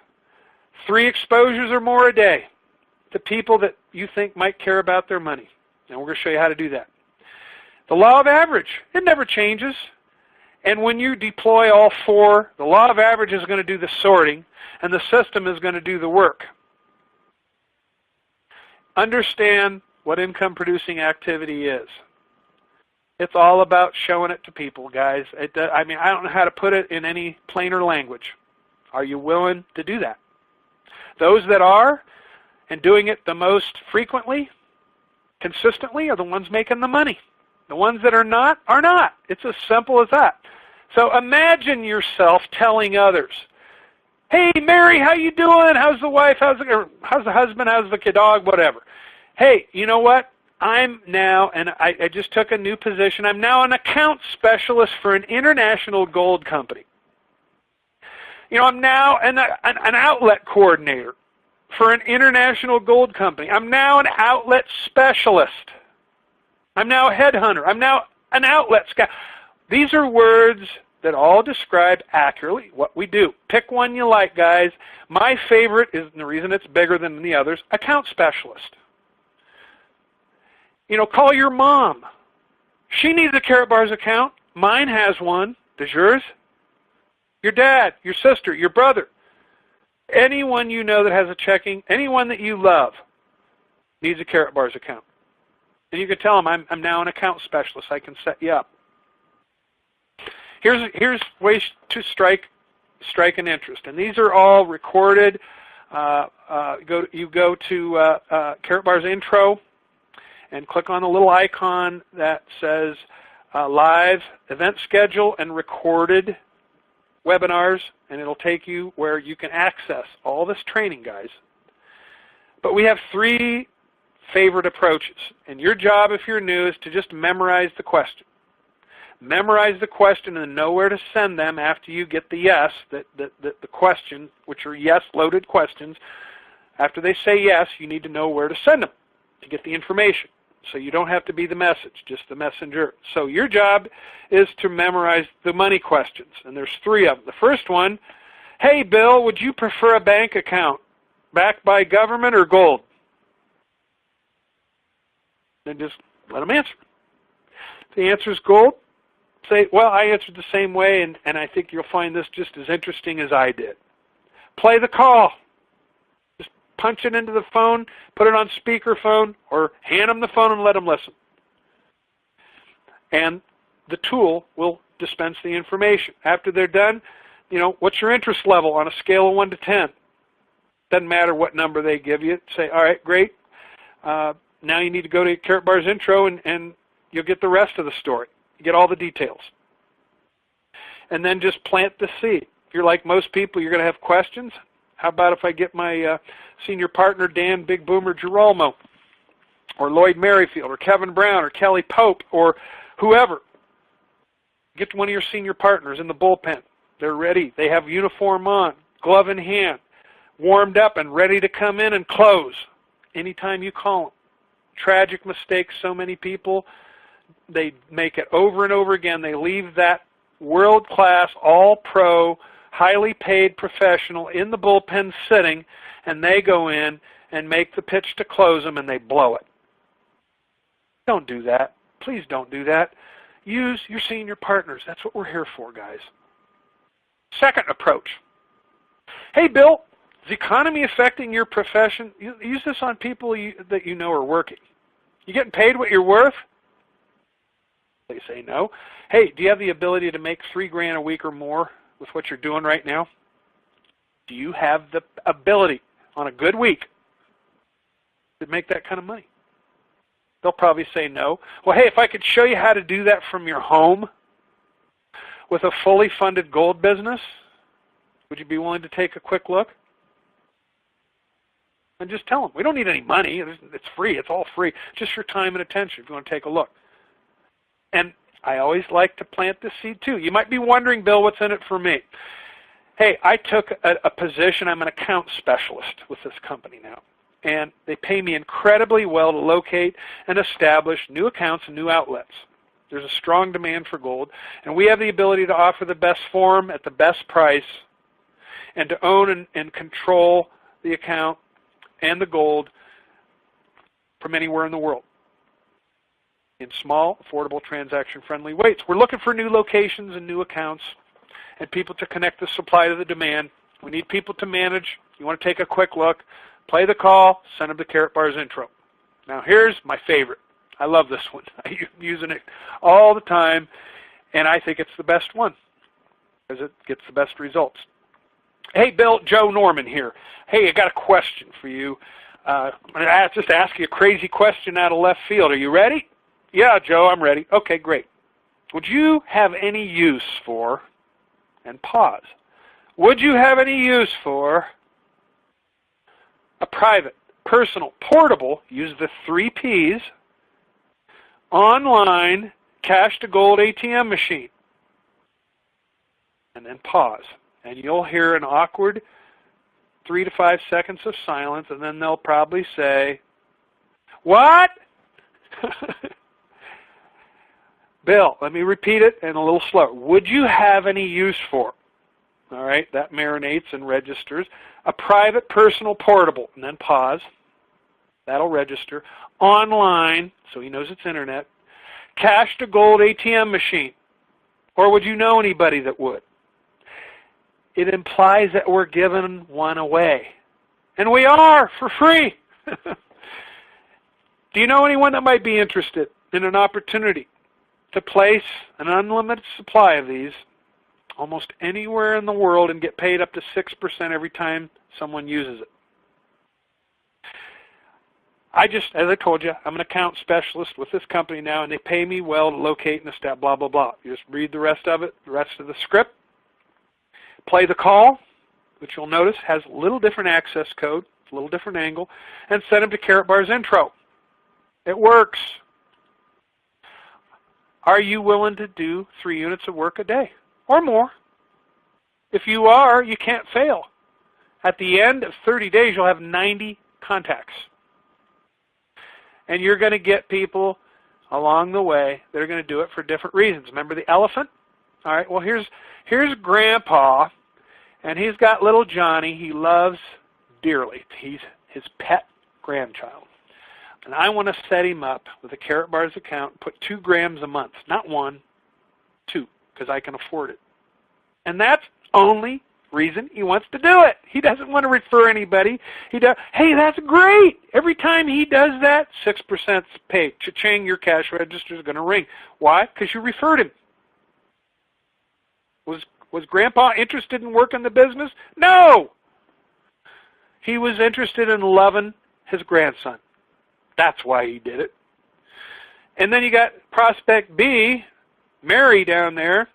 3 exposures or more a day to people that you think might care about their money. And we're going to show you how to do that. The law of average, it never changes. And when you deploy all 4, the law of average is going to do the sorting, and the system is going to do the work. Understand what income-producing activity is. It's all about showing it to people, guys. I mean, I don't know how to put it in any plainer language. Are you willing to do that? Those that are, and doing it the most frequently, consistently, are the ones making the money. The ones that are not, are not. It's as simple as that. So imagine yourself telling others, hey, Mary, how you doing? How's the wife? How's the husband? How's the dog? Whatever. Hey, you know what? I'm now, and I just took a new position, I'm now an account specialist for an international gold company. You know, I'm now an outlet coordinator for an international gold company. I'm now an outlet specialist. I'm now a headhunter. I'm now an outlet scout. These are words that all describe accurately what we do. Pick one you like, guys. My favorite is, and the reason it's bigger than the others, account specialist. You know, call your mom. She needs a Karatbars account. Mine has one. Does yours? Your dad, your sister, your brother. Anyone you know that has a checking, anyone that you love needs a Karatbars account. And you can tell them, I'm now an account specialist. I can set you up. Here's ways to strike an interest. And these are all recorded. You go to Karatbars intro and click on the little icon that says live event schedule and recorded webinars, and it'll take you where you can access all this training, guys. But we have 3 favorite approaches, and your job, if you're new, is to just memorize the question. Memorize the question and know where to send them after you get the yes, the question, which are yes-loaded questions. After they say yes, you need to know where to send them to get the information. So you don't have to be the message, just the messenger. So your job is to memorize the money questions, and there's 3 of them. The first one, hey, Bill, would you prefer a bank account backed by government or gold? Then just let them answer. If the answer is gold, say, well, I answered the same way, and I think you'll find this just as interesting as I did. Play the call. Just punch it into the phone, put it on speakerphone, or hand them the phone and let them listen. And the tool will dispense the information. After they're done, you know, what's your interest level on a scale of 1 to 10? Doesn't matter what number they give you. Say, all right, great. Now you need to go to Karatbars intro, and you'll get the rest of the story. You get all the details. And then just plant the seed. If you're like most people, you're going to have questions. How about if I get my senior partner, Dan Big Boomer Girolamo, or Lloyd Merrifield, or Kevin Brown, or Kelly Pope, or whoever. Get one of your senior partners in the bullpen. They're ready. They have uniform on, glove in hand, warmed up and ready to come in and close anytime you call them. Tragic mistakes, so many people, they make it over and over again. They leave that world-class, all-pro, highly paid professional in the bullpen sitting, and they go in and make the pitch to close them, and they blow it. Don't do that. Please don't do that. Use your senior partners. That's what we're here for, guys. Second approach. Hey, Bill, is the economy affecting your profession? Use this on people that you know are working. You getting paid what you're worth? They say no. Hey, do you have the ability to make $3,000 a week or more with what you're doing right now? Do you have the ability on a good week to make that kind of money? They'll probably say no. Well, hey, if I could show you how to do that from your home with a fully funded gold business, would you be willing to take a quick look? And just tell them, we don't need any money. It's free. It's all free. Just your time and attention if you want to take a look. And I always like to plant the seed too. You might be wondering, Bill, what's in it for me? Hey, I took a position. I'm an account specialist with this company now. And they pay me incredibly well to locate and establish new accounts and new outlets. There's a strong demand for gold. And we have the ability to offer the best form at the best price and to own and control the account and the gold from anywhere in the world in small, affordable, transaction-friendly ways. We're looking for new locations and new accounts and people to connect the supply to the demand. We need people to manage. You want to take a quick look, play the call, send them the Karatbars intro. Now here's my favorite. I love this one. I'm using it all the time, and I think it's the best one because it gets the best results. Hey, Bill, Joe Norman here. Hey, I got a question for you. I'm going to just ask you a crazy question out of left field. Are you ready? Yeah, Joe, I'm ready. Okay, great. Would you have any use for, and pause, would you have any use for a private, personal, portable, use the 3 Ps, online cash-to-gold ATM machine? And then pause. And you'll hear an awkward 3 to 5 seconds of silence, and then they'll probably say, what? Bill, let me repeat it and a little slower. Would you have any use for, all right, that marinates and registers, a private, personal, portable, and then pause. That'll register. Online, so he knows it's internet, cash-to-gold ATM machine. Or would you know anybody that would? It implies that we're giving one away. And we are, for free. Do you know anyone that might be interested in an opportunity to place an unlimited supply of these almost anywhere in the world and get paid up to 6% every time someone uses it? As I told you, I'm an account specialist with this company now, and they pay me well to locate and establish blah, blah, blah. You just read the rest of it, the rest of the script. Play the call, which you'll notice has a little different access code, a little different angle, and send them to Karatbars intro. It works. Are you willing to do 3 units of work a day or more? If you are, you can't fail. At the end of 30 days, you'll have 90 contacts. And you're going to get people along the way that are going to do it for different reasons. Remember the elephant? All right, well, here's Grandpa, and he's got little Johnny he loves dearly. He's his pet grandchild. And I want to set him up with a Karatbars account, put 2 grams a month, not 1, 2, because I can afford it. And that's the only reason he wants to do it. He doesn't want to refer anybody. He does. Hey, that's great. Every time he does that, 6% paid. Cha-ching, your cash register is going to ring. Why? Because you referred him. Was Grandpa interested in working the business? No. He was interested in loving his grandson. That's why he did it. And then you got prospect B, Mary down there.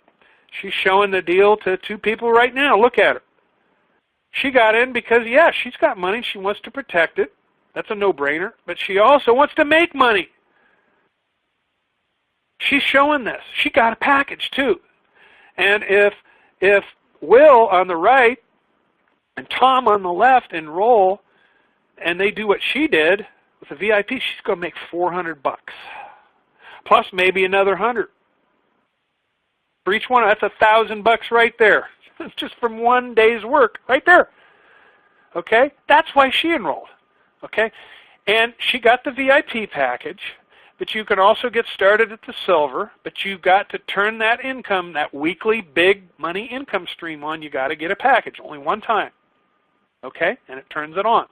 She's showing the deal to 2 people right now. Look at her. She got in because, yeah, she's got money. She wants to protect it. That's a no-brainer. But she also wants to make money. She's showing this. She got a package, too. And if Will on the right and Tom on the left enroll and they do what she did with the VIP, she's going to make $400 plus maybe another 100 for each one. That's $1,000 right there, just from 1 day's work right there. Okay, that's why she enrolled. Okay, and she got the VIP package. But you can also get started at the silver, but you've got to turn that income, that weekly big money income stream on. You got to get a package only one time, okay? And it turns it on.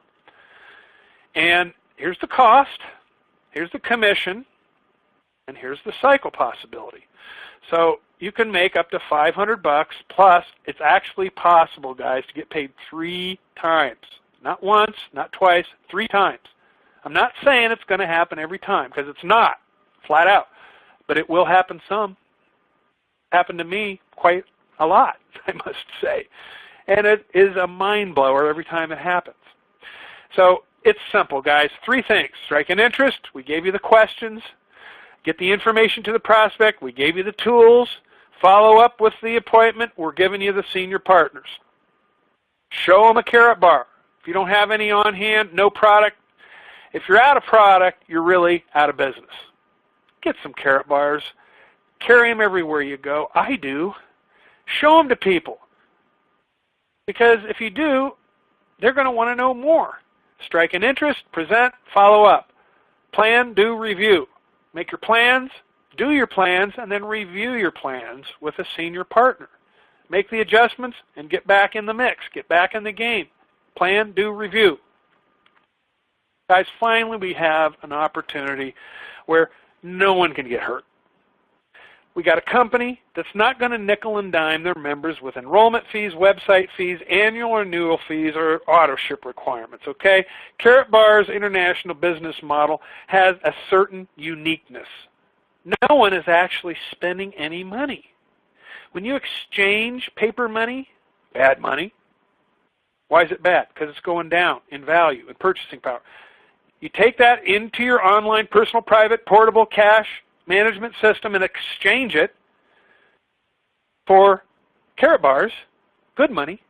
And here's the cost, here's the commission, and And here's the cycle possibility. So you can make up to $500 plus. It's actually possible, guys, to get paid 3 times. Not once, not twice, 3 times. I'm not saying it's going to happen every time, because it's not, flat out. But it will happen some. Happened to me quite a lot, I must say. And it is a mind blower every time it happens. So it's simple, guys. 3 things. Strike an interest. We gave you the questions. Get the information to the prospect. We gave you the tools. Follow up with the appointment. We're giving you the senior partners. Show them a Karatbar. If you don't have any on hand, no product. If you're out of product, you're really out of business. Get some Karatbars. Carry them everywhere you go. I do. Show them to people. Because if you do, they're going to want to know more. Strike an interest, present, follow up. Plan, do, review. Make your plans, do your plans, and then review your plans with a senior partner. Make the adjustments and get back in the mix. Get back in the game. Plan, do, review. Guys, finally we have an opportunity where no one can get hurt. We got a company that's not going to nickel and dime their members with enrollment fees, website fees, annual or annual fees, or auto ship requirements, okay? Karatbars' international business model has a certain uniqueness. No one is actually spending any money. When you exchange paper money, bad money, why is it bad? Because it's going down in value and purchasing power. You take that into your online, personal, private, portable cash management system and exchange it for Karatbars, good money,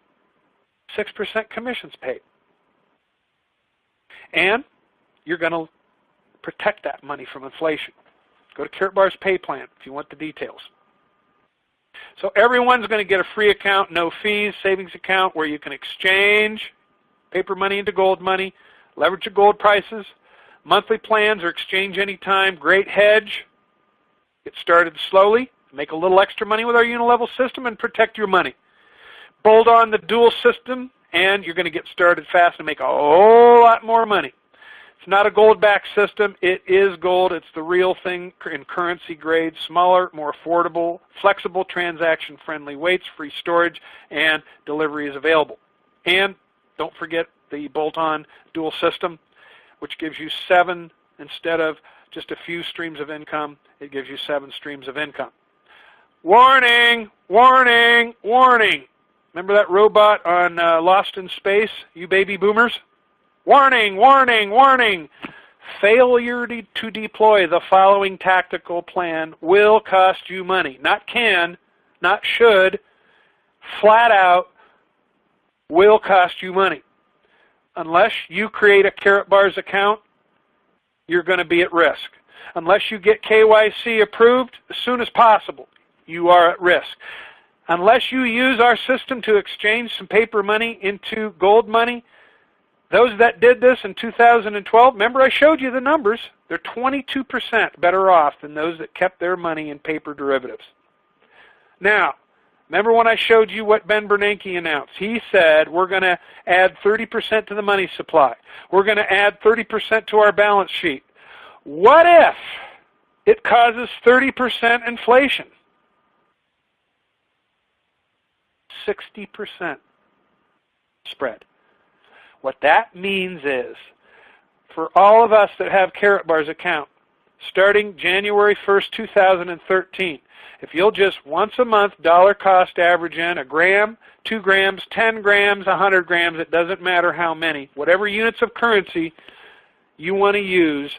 6% commissions paid. And you're going to protect that money from inflation. Go to Karatbars Pay Plan if you want the details. So everyone's going to get a free account, no fees, savings account where you can exchange paper money into gold money, leverage your gold prices, monthly plans or exchange anytime, great hedge. Get started slowly, make a little extra money with our unilevel system, and protect your money. Bolt on the dual system, and you're going to get started fast and make a whole lot more money. It's not a gold-backed system. It is gold. It's the real thing in currency grade, smaller, more affordable, flexible, transaction-friendly weights, free storage, and delivery is available. And don't forget the bolt-on dual system, which gives you 7 instead of just a few streams of income. It gives you 7 streams of income. Warning, warning, warning. Remember that robot on Lost in Space, you baby boomers? Warning, warning, warning. Failure to deploy the following tactical plan will cost you money. Not can, not should, flat out will cost you money. Unless you create a Karatbars account, you're going to be at risk. Unless you get KYC approved as soon as possible, you are at risk. Unless you use our system to exchange some paper money into gold money, those that did this in 2012, remember I showed you the numbers, they're 22% better off than those that kept their money in paper derivatives. Now, remember when I showed you what Ben Bernanke announced? He said we're going to add 30% to the money supply. We're going to add 30% to our balance sheet. What if it causes 30% inflation? 60% spread. What that means is, for all of us that have Karatbars account, starting January 1st, 2013, if you'll just once a month dollar cost average in a gram, 2 grams, 10 grams, 100 grams, it doesn't matter how many, whatever units of currency you want to use,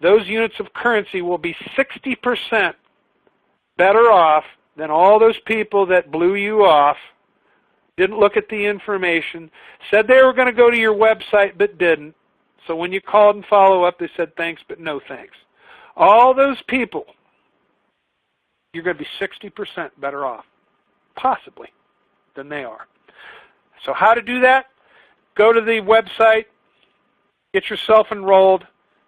those units of currency will be 60% better off than all those people that blew you off, didn't look at the information, said they were going to go to your website but didn't. So when you called and follow up, they said thanks but no thanks. All those people, you're going to be 60% better off, possibly, than they are. So how to do that? Go to the website, get yourself enrolled,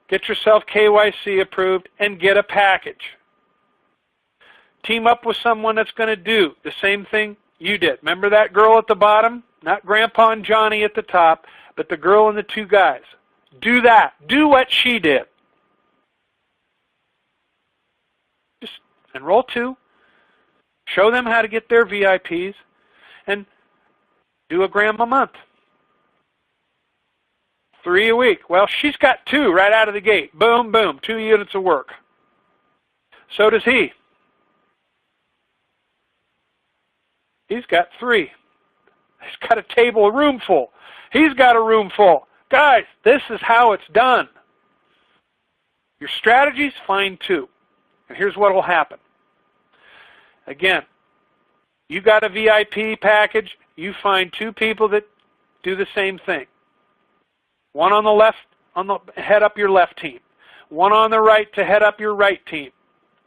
get yourself KYC approved, and get a package. Team up with someone that's going to do the same thing you did. Remember that girl at the bottom? Not Grandpa and Johnny at the top, but the girl and the 2 guys. Do that. Do what she did. Enroll 2. Show them how to get their VIPs, and do a gram a month. 3 a week. Well, she's got 2 right out of the gate. Boom, boom, 2 units of work. So does he. He's got 3. He's got a table, a room full. He's got a room full. Guys, this is how it's done. Your strategies, find 2. And here's what will happen. Again, you got a VIP package. You find 2 people that do the same thing. One on the left, head up your left team. One on the right to head up your right team.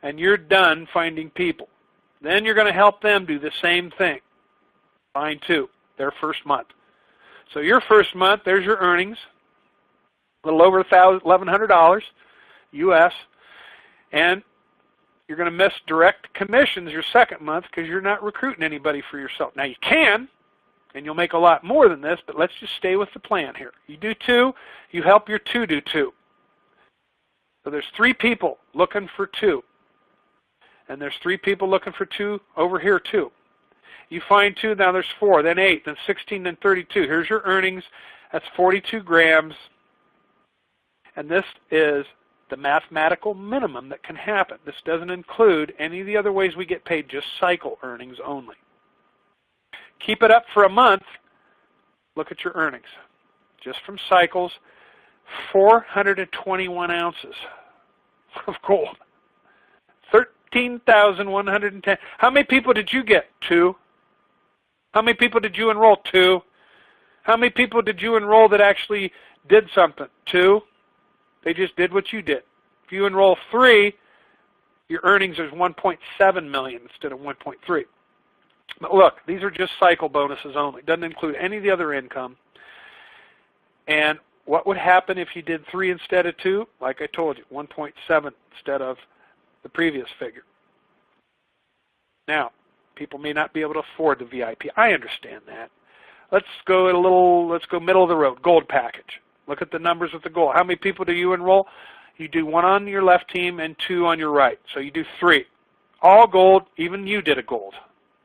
And you're done finding people. Then you're going to help them do the same thing. Find 2, their first month. So your first month, there's your earnings, a little over $1,100 US, and you're going to miss direct commissions your second month because you're not recruiting anybody for yourself. Now you can, and you'll make a lot more than this, but let's just stay with the plan here. You do 2, you help your 2 do 2. So there's 3 people looking for 2. And there's 3 people looking for 2 over here too. You find 2, now there's 4, then 8, then 16, then 32. Here's your earnings. That's 42 grams. And this is the mathematical minimum that can happen. This doesn't include any of the other ways we get paid, just cycle earnings only. Keep it up for a month. Look at your earnings. Just from cycles, 421 ounces of gold. 13,110. How many people did you get? 2. How many people did you enroll? 2. How many people did you enroll that actually did something? 2. They just did what you did. If you enroll 3, your earnings is 1.7 million instead of 1.3. But look, these are just cycle bonuses only. Doesn't include any of the other income. And what would happen if you did 3 instead of 2? Like I told you, 1.7 instead of the previous figure. Now, people may not be able to afford the VIP. I understand that. Let's go middle of the road, gold package. Look at the numbers with the gold. How many people do you enroll? You do 1 on your left team and 2 on your right. So you do 3. All gold, even you did a gold.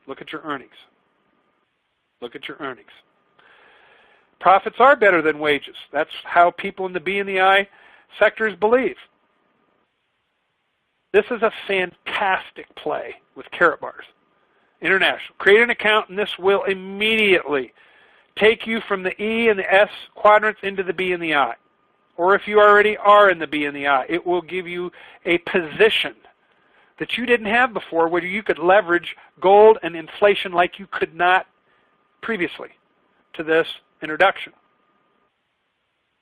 Look at your earnings. Look at your earnings. Profits are better than wages. That's how people in the B and the I sectors believe. This is a fantastic play with Karatbars International. Create an account, and this will immediately take you from the E and the S quadrants into the B and the I. Or if you already are in the B and the I, it will give you a position that you didn't have before where you could leverage gold and inflation like you could not previously to this introduction.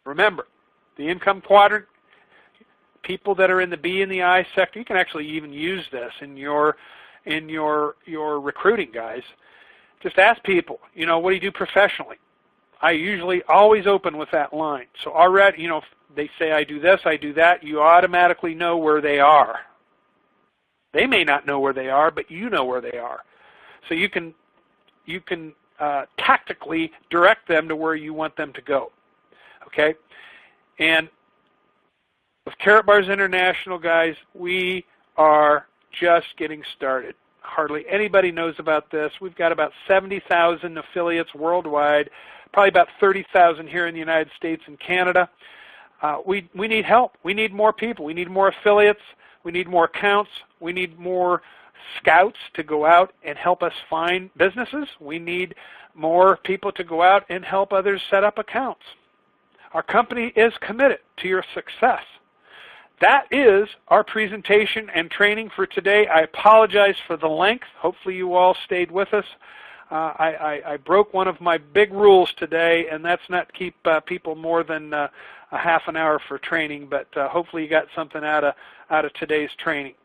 Remember, the income quadrant, people that are in the B and the I sector, you can actually even use this in your recruiting, guys. Just ask people, what do you do professionally? I usually always open with that line. So already, if they say I do this, I do that, you automatically know where they are. They may not know where they are, but you know where they are. So you can tactically direct them to where you want them to go. Okay? And with Karatbars International, guys, we are just getting started. Hardly anybody knows about this. We've got about 70,000 affiliates worldwide, probably about 30,000 here in the United States and Canada. We need help. We need more people. We need more affiliates. We need more accounts. We need more scouts to go out and help us find businesses. We need more people to go out and help others set up accounts. Our company is committed to your success. That is our presentation and training for today. I apologize for the length. Hopefully you all stayed with us. I broke one of my big rules today, and that's not keep people more than a half an hour for training, but hopefully you got something out of today's training.